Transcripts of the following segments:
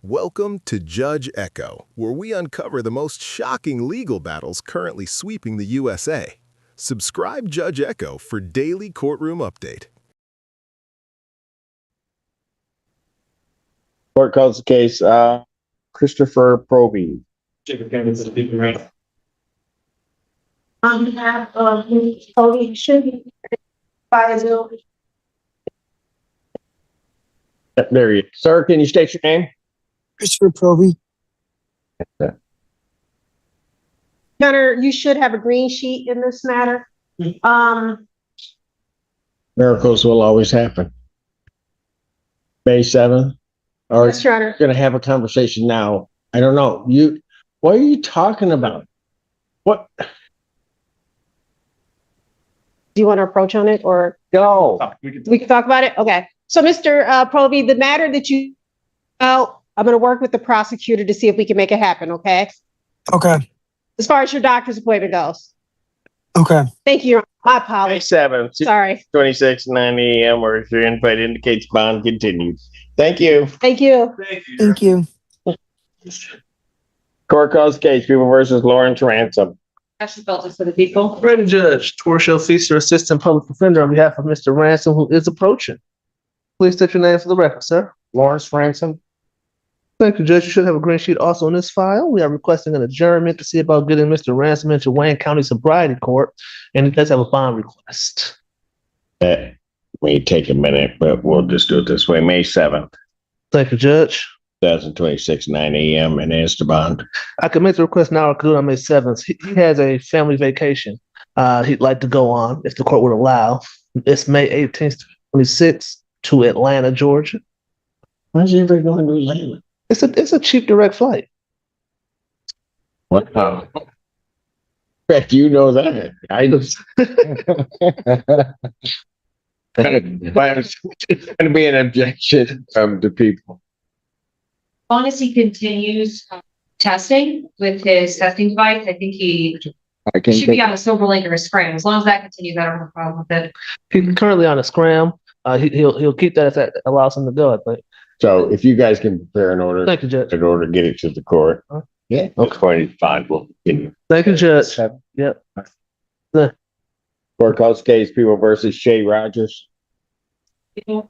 Welcome to Judge Echo, where we uncover the most shocking legal battles currently sweeping the USA. Subscribe Judge Echo for daily courtroom update. Court calls the case, Christopher Proy. On behalf of Ms. Proy, should be by a bill. There you go. Sir, can you state your name? Christopher Proy. Gunner, you should have a green sheet in this matter. Miracles will always happen. May 7th. Or Yes, Your Honor. gonna have a conversation now. I don't know. What are you talking about? What? Do you want to approach on it or No. we can talk about it? Okay. So Mr. Proby, the matter that I'm going to work with the prosecutor to see if we can make it happen. Okay. Okay. As far as your doctor's appointment goes. Okay. Thank you, Your Honor. My May apologies. 7th, Sorry. 26, 9 a.m. or if your invite indicates bond continued. Thank you. Thank you. Thank you. Court calls the case, People versus Lawrence Ransom. Ashley Felton for the people. Ready, Judge. Torshell Feaster, Assistant Public Defender, on behalf of Mr. Ransom, who is approaching. Please state your name for the record, sir. Lawrence Ransom. Thank you, Judge. You should have a green sheet also in this file. We are requesting an adjournment to see about getting Mr. Ransom into Wayne County Sobriety Court, and he does have a bond request. May take a minute, but we'll just do it this way. May 7th, Thank you, Judge. 2026, 9 a.m. in Esteban. I can make the request now or could do it on May 7th. He has a family vacation he'd like to go on if the court would allow. It's May 18th to 26th to Atlanta, Georgia. Why is everybody going to Atlanta? It's a cheap direct flight. Wow. Bet you know that. I just. It's going to be an objection to people. As long as he continues testing with his testing device, I think he should be on a silver link or a SCRAM. As long as that continues, I don't have a problem with it. He's currently on a SCRAM. He'll keep that if that allows him to go, I think. So if you guys can prepare an order, Thank you, Judge. in order to get it to the court. Yeah. Okay. Fine. We'll continue. Thank you, Judge. Yep. Court calls case, People versus Shay Rogers. Brian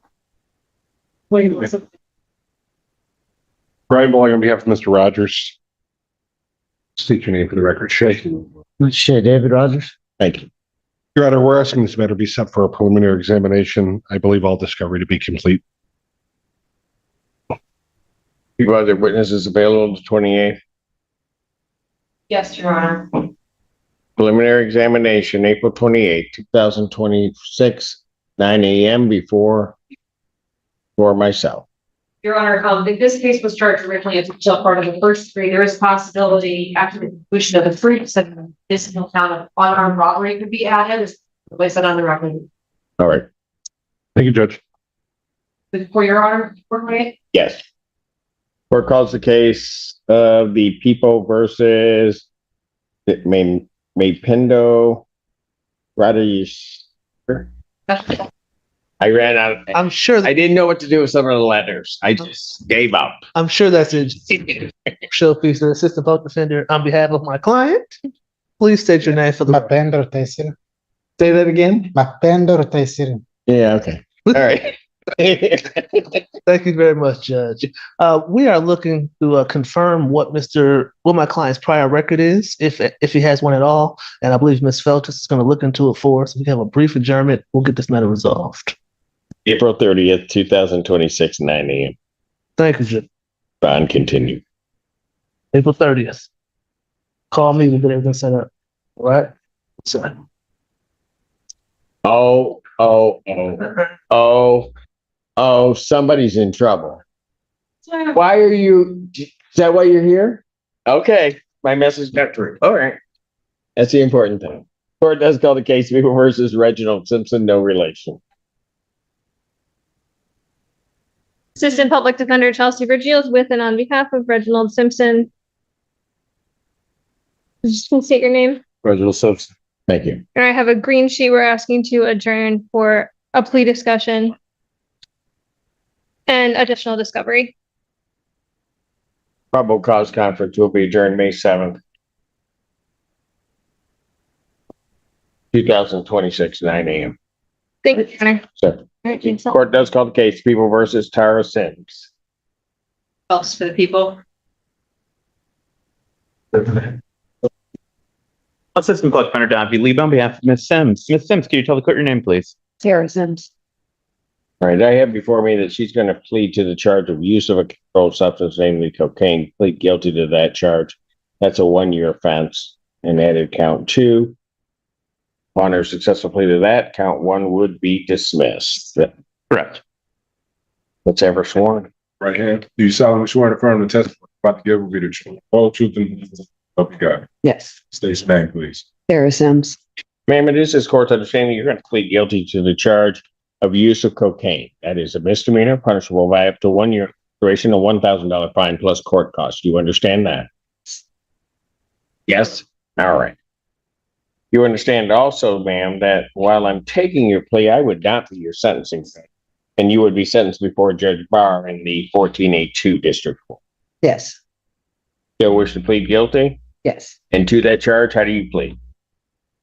Boy on behalf of Mr. Rogers. State your name for the record, Shay. Shay, David Rogers. Thank you. Your Honor, we're asking this matter be set for a preliminary examination. I believe all discovery to be complete. People other witnesses available the 28th. Yes, Your Honor. Preliminary examination, April 28th, 2026, 9 a.m. for myself. Your Honor, if this case was charged originally as a part of the first degree, there is a possibility after the conclusion of the first segment, this count of unarmed robbery could be added. Place that on the record. All right. Thank you, Judge. For Your Honor, Yes. Court calls the case of the People versus Mayendo Rodriguez. I ran out. I'm sure. I didn't know what to do with some of the letters. I just gave up. I'm sure that's it. Torshell Feaster, Assistant Public Defender, on behalf of my client. Please state your name for the record. Mapendo Taisir. Say that again? Mapendo Taisir. Yeah, okay. All right. Thank you very much, Judge. We are looking to confirm what my client's prior record is, if he has one at all. And I believe Ms. Feltus is going to look into it for us. We can have a brief adjournment. We'll get this matter resolved. April 30th, 2026, 9 a.m. Thank you, Judge. Bond continued. April 30th. Call me. We'll get everything set up. All right? Sorry. Oh, somebody's in trouble. Why are you, is that why you're here? Okay, my message got through. All right. That's the important thing. Court does call the case People versus Reginald Simpson, no relation. Assistant Public Defender Chelsea Virgil with and on behalf of Reginald Simpson. Just can state your name. Reginald Simpson. Thank you. And I have a green sheet. We're asking to adjourn for a plea discussion and additional discovery. Probable cause conference will be adjourned May 7th, 2026, 9 a.m. Thank you, Your Honor. So, All right, thanks. court does call the case, People versus Tara Sims. Else for the people. Assistant Clerk Defender Don Lee on behalf of Ms. Sims. Ms. Sims, can you tell the court your name, please? Tara Sims. All right, I have before me that she's going to plead to the charge of use of a controlled substance, namely cocaine, plead guilty to that charge. That's a 1-year offense and added count 2. Upon her successful plea to that, count 1 would be dismissed. Correct. Let's ever sworn. Right hand. Do you solemnly swear to affirm the testimony about to give will be the truth, whole truth, and nothing but the truth? God. Yes, State your name, please. Tara Sims. Ma'am, it is this court's understanding you're going to plead guilty to the charge of use of cocaine. That is a misdemeanor punishable by up to 1 year duration, a $1,000 fine plus court costs. Do you understand that? Yes? All right. You understand also, ma'am, that while I'm taking your plea, I would not be your sentencing judge, and you would be sentenced before Judge Barr in the 14A2 District Court. Yes, Still wish to plead guilty? yes, And to that charge, how do you plead?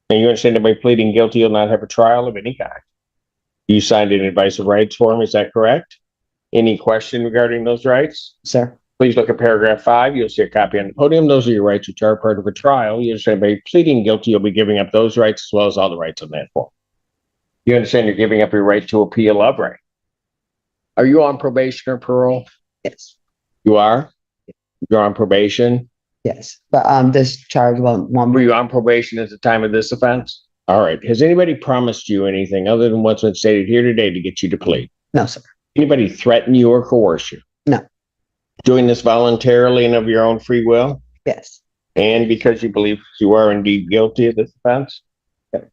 And you understand that by pleading guilty, you'll not have a trial of any kind. You signed an advice of rights form, is that correct? Any question regarding those rights? sir. Please look at paragraph 5. You'll see a copy on the podium. Those are your rights which are part of a trial. You understand by pleading guilty, you'll be giving up those rights as well as all the rights on that form. You understand you're giving up your right to appeal of right. Are you on probation or parole? Yes, You are? You're on probation? yes. But this charge won't Were you on probation at the time of this offense? All right. Has anybody promised you anything other than what's been stated here today to get you to plead? No, sir. Anybody threaten you or coerce you? No. Doing this voluntarily and of your own free will? Yes, And because you believe you are indeed guilty of this offense? Okay.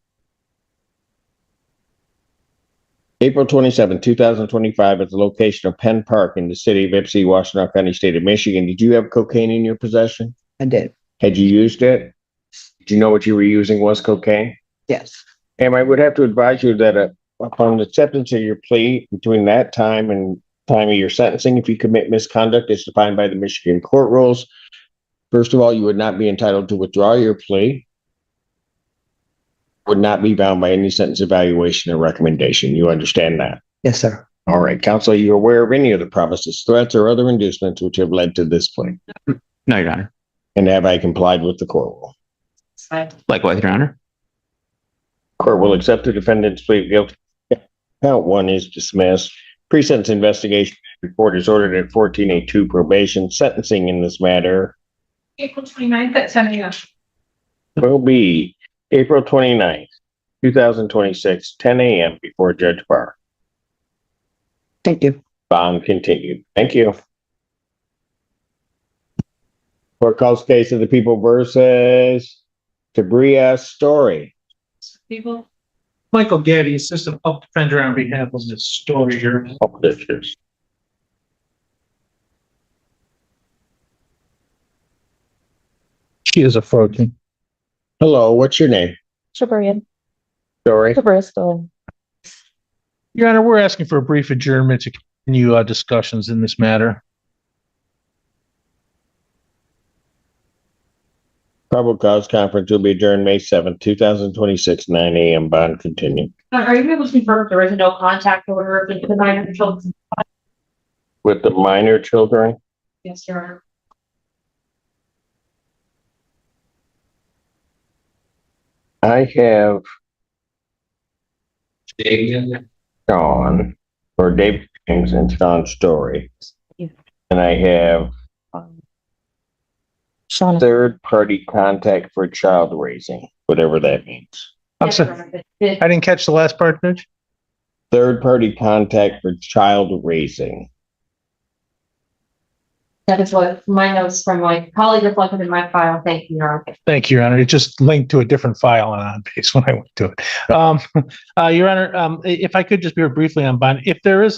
April 27, 2025, at the location of Penn Park in the city of Ypsi, Washtenaw County, state of Michigan. Did you have cocaine in your possession? I did. Had you used it? Did you know what you were using was cocaine? Yes, And I would have to advise you that upon acceptance of your plea between that time and time of your sentencing, if you commit misconduct as defined by the Michigan court rules, first of all, you would not be entitled to withdraw your plea, would not be bound by any sentence evaluation or recommendation. You understand that? yes, sir. All right, counsel, are you aware of any of the promises, threats, or other inducements which have led to this plea? No, Your Honor. And have I complied with the court rule? Likewise, Your Honor. Court will accept the defendant's plea of guilty. Count 1 is dismissed. Pre-sentence investigation report is ordered at 14A2 probation. Sentencing in this matter April 29th at 10 a.m. will be April 29th, 2026, 10 a.m. before Judge Barr. Thank you. Bond continued. Thank you. Court calls case of the People versus Tria Story. People. Michael Gaddy, Assistant Public Defender on behalf of Ms. Story here. Publishers. She is approaching. Hello, what's your name? Shabarian. Story. Bristol. Your Honor, we're asking for a brief adjournment to continue discussions in this matter. Probable cause conference will be adjourned May 7th, 2026, 9 a.m. Bond continued. Are you able to confirm if there is no contact order with the minor children? With the minor children, Yes, Your Honor. I have Sean, or David James and Sean Story. And I have Sean. third-party contact for child raising, whatever that means. I'm Yes, sorry, Your Honor. I didn't catch the last part, Judge. Third-party contact for child raising. That is what my notes from my colleague reflected in my file. Thank you, Your Honor. Thank you, Your Honor. It just linked to a different file on base when I went to it. Your Honor, if I could just be briefly on bond, if there is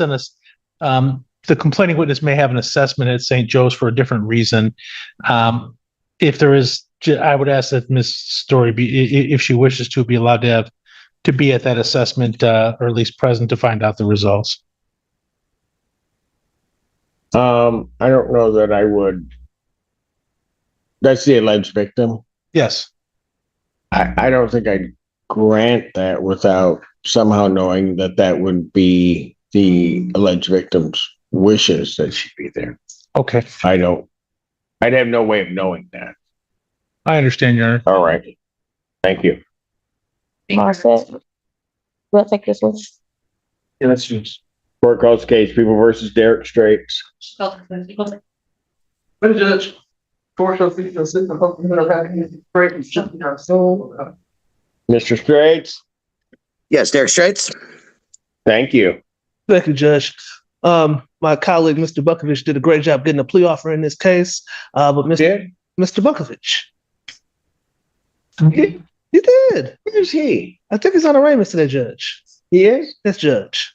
the complaining witness may have an assessment at St. Joe's for a different reason. If there is, I would ask that Ms. Story if she wishes to, be allowed to be at that assessment, or at least present to find out the results. I don't know that I would That's the alleged victim. Yes. I don't think I'd grant that without somehow knowing that that would be the alleged victim's wishes that she be there. Okay. I'd have no way of knowing that. I understand, Your Honor. All right. Thank you. Martha, we'll take this one. Yeah, that's yours. Court calls case People versus Derek Straits. Madam Judge, court shall see the assistant public defender having break and shutting down so. Mr. Straits, Yes, Derek Straits. thank you. Thank you, Judge. My colleague, Mr. Bukovich, did a great job getting a plea offer in this case. But Mr. Bukovich. He did. Where's he? I think he's on arraignments today, Judge. He is? Yes, Judge.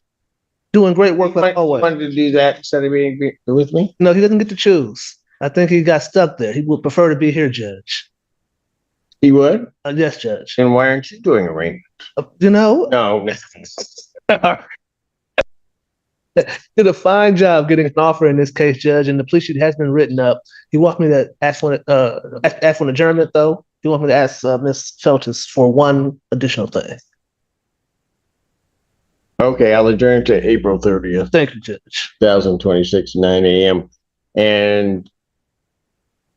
Doing great work like always. Wanted to do that instead of being with me? No, he doesn't get to choose. I think he got stuck there. He would prefer to be here, Judge. He would? Yes, Judge. And why aren't you doing arraignment? You know, No. did a fine job getting an offer in this case, Judge, and the plea sheet has been written up. He wanted me to ask for an adjournment, though. He wanted me to ask Ms. Feltus for one additional thing. Okay, I'll adjourn to April 30th, Thank you, Judge. 2026, 9 a.m. And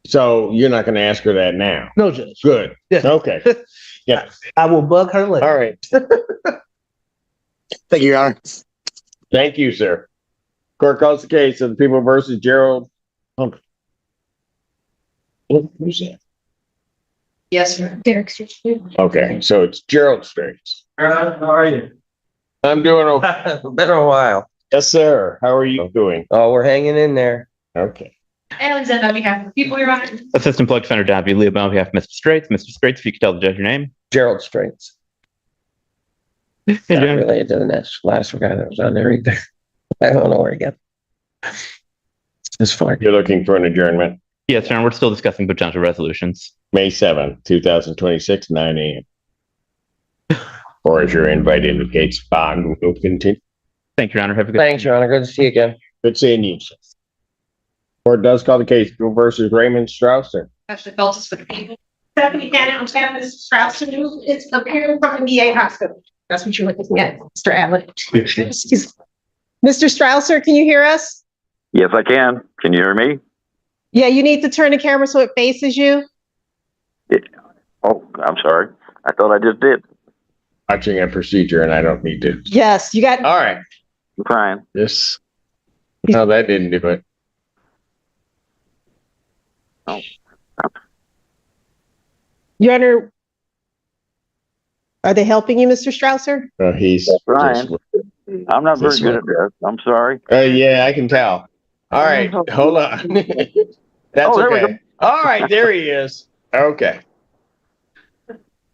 so you're not going to ask her that now? No, Judge. Good. Yes. Okay. Yeah. I will bug her later. All right. Thank you, Your Honor. Thank you, sir. Court calls the case of the People versus Gerald. Who's that? Yes, sir. Derek Street. Okay, so it's Gerald Straits. How are you? I'm doing okay. Been a while. Yes, sir. How are you doing? Oh, we're hanging in there. Okay. Alexander, on behalf of the people, Your Honor. Assistant Public Defender Don V. Leo on behalf of Mr. Straits. Mr. Straits, if you could tell the judge your name. Gerald Straits. Hey, Not Jim. related to the last guy that was on there either. I don't know where he got. It's fine. You're looking for an adjournment, Yes, Your Honor, we're still discussing potential resolutions. May 7th, 2026, 9 a.m. Or as your invite indicates, bond will continue. Thank you, Your Honor. Have a good Thanks, Your Honor. Good to see you again. Good seeing you. Court does call the case People versus Raymond Strausser. Ashley Feltus for the people. Stephanie Cannon, on behalf of Mr. Strausser, who is appearing from the VA hospital. That's what you're looking at, Mr. Allen. Excuse me. Mr. Strausser, can you hear us? Yes, I can. Can you hear me? Yeah, you need to turn the camera so it faces you. Oh, I'm sorry. I thought I just did. Watching a procedure and I don't need to. Yes, you got. All right. I'm trying. This. No, that didn't do it. Oh. Your Honor, are they helping you, Mr. Strausser? He's Ryan. I'm not very good at this. I'm sorry. Yeah, I can tell. All right, hold on. That's Oh, there we okay. go. All right, there he is. Okay.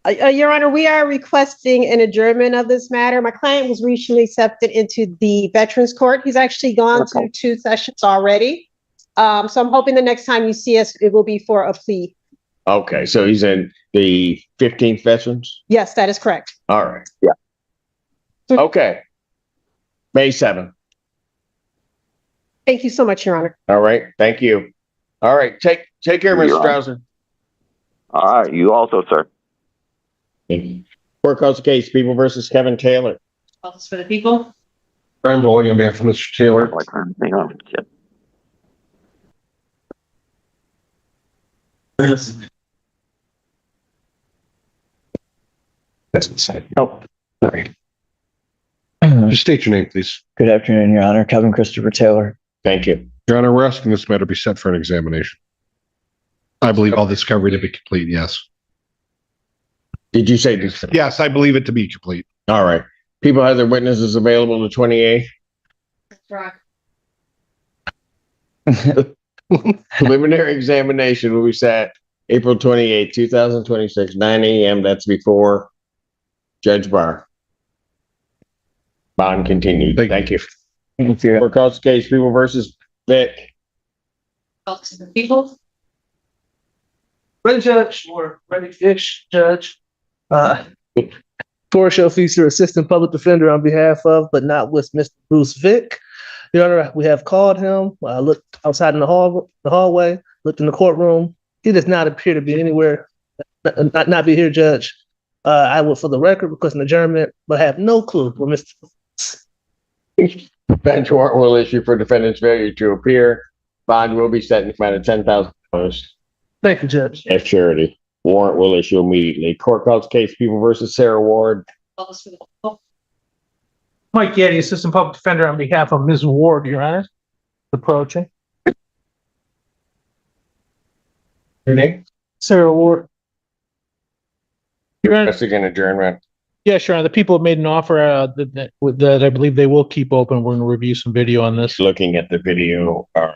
Your Honor, we are requesting an adjournment of this matter. My client was recently accepted into the Veterans Court. He's actually gone to 2 sessions already. So I'm hoping the next time you see us, it will be for a plea. Okay, so he's in the 15th Veterans? Yes, that is correct. All right. Yeah. Okay. May 7th. Thank you so much, Your Honor. All right, thank you. All right, take care, Mr. Strausser. All right. You also, sir. Court calls the case People versus Kevin Taylor. Feltus for the people. Brian Boyd on behalf of Mr. Taylor. Hang on. Shit. That's inside. Oh, sorry. Just state your name, please. Good afternoon, Your Honor. Kevin Christopher Taylor. Thank you. Your Honor, we're asking this matter be set for an examination. I believe all discovery to be complete, yes. Did you say this? Yes, I believe it to be complete. All right. People have their witnesses available the 28th. Rock. Preliminary examination will be set April 28th, 2026, 9 a.m. That's before Judge Barr. Bond continued. Thank you. Thank you. Court calls the case People versus Vic. Feltus for the people. Ready, Judge, or ready-ish, Judge. Court shall feature Assistant Public Defender on behalf of, but not with Mr. Bruce Vick. Your Honor, we have called him. Looked outside in the hallway, looked in the courtroom. He does not appear to be anywhere, not be here, Judge. I will, for the record, request an adjournment, but have no clue where Mr. Bench warrant will issue for defendant's failure to appear. Bond will be set in the amount of $10,000 Thank you, Judge. as surety. Warrant will issue immediately. Court calls case People versus Sarah Ward. Mike Getty, Assistant Public Defender on behalf of Ms. Ward, Your Honor. Approaching. Your name? Sarah Ward. Your Honor. Investigating adjournment. Yes, Your Honor. The people have made an offer that I believe they will keep open. We're going to review some video on this. Looking at the video. All right.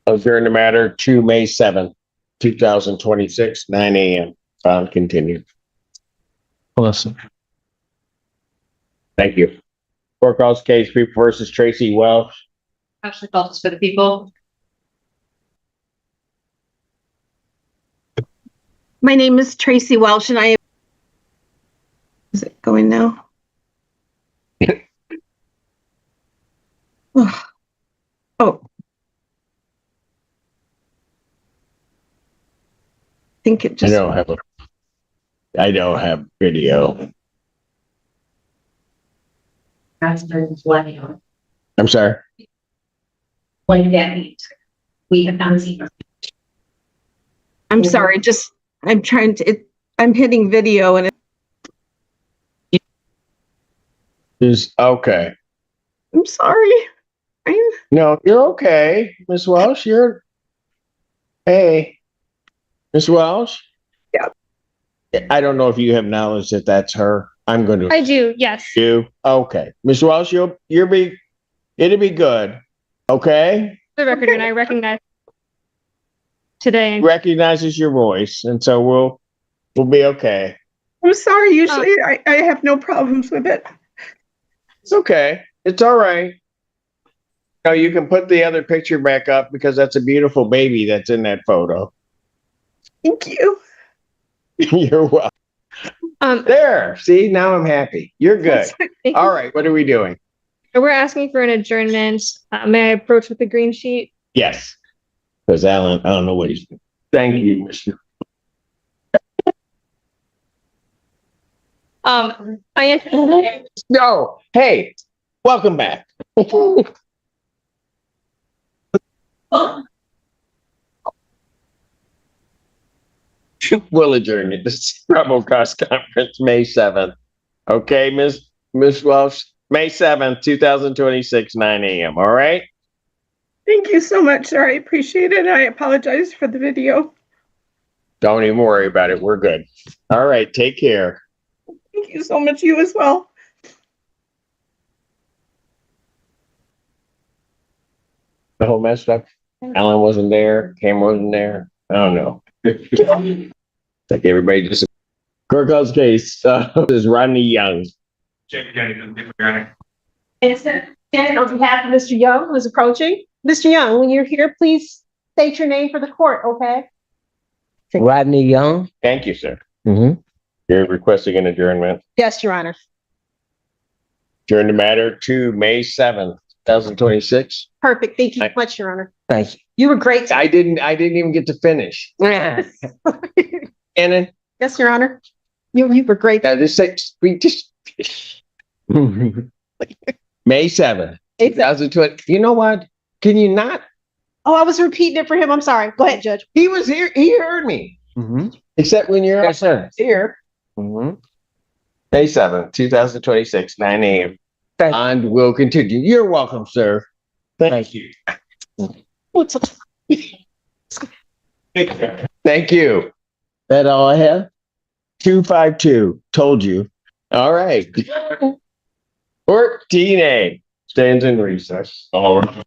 Adjourn the matter to May 7th, 2026, 9 a.m. Found continued. Listen. Thank you. Court calls case People versus Tracy Welsh. Actually, call this for the people. My name is Tracy Welsh and I am. Is it going now? Oh. I think it just. I don't have video. I'm sorry. When that means we have not seen. I'm sorry, I'm trying to, I'm hitting video and Is okay. I'm sorry. No, you're okay, Miss Welsh. Hey, Miss Welsh. Yeah. I don't know if you have knowledge that that's her. I'm going to. I do, yes. You okay, Miss Welsh? It'll be good. Okay. For the record, and I recognize today. Recognizes your voice, and so we'll be okay. I'm sorry. Usually I have no problems with it. It's okay. It's all right. No, you can put the other picture back up because that's a beautiful baby that's in that photo. Thank you. You're welcome. There. See, now I'm happy. You're good. All right. What are we doing? We're asking for an adjournment. May I approach with the green sheet? Yes. Because Alan, I don't know what he's doing. Thank you, Mr. No. Hey, welcome back. We'll adjourn it. This is Rebel Cost Conference, May 7th. Okay, Miss Welsh, May 7th, 2026, 9 a.m. All right? Thank you so much, sir. I appreciate it. I apologize for the video. Don't even worry about it. We're good. All right. Take care. Thank you so much. You as well. The whole messed up. Alan wasn't there. Cam wasn't there. I don't know. Like everybody just. Court calls case. This is Rodney Young. It's on behalf of Mr. Young, who's approaching. Mr. Young, when you're here, please state your name for the court, okay? Rodney Young. Thank you, sir. Mm-hmm. You're requesting an adjournment. Yes, Your Honor. Adjourn the matter to May 7th, 2026. Perfect. Thank you so much, Your Honor. Thank you. You were great. I didn't even get to finish. And then Yes, Your Honor. You were great. we just May 7th, 2020. You know what? Can you not? Oh, I was repeating it for him. I'm sorry. Go ahead, Judge. He was here. He heard me. Mm-hmm. Except when you're Yes, sir. here. Mm-hmm. May 7th, 2026, 9 a.m. And we'll continue. You're welcome, sir. Thank you. What's up? Thank you. That all I have? 252. Told you. All right. 14A stands in recess. All right.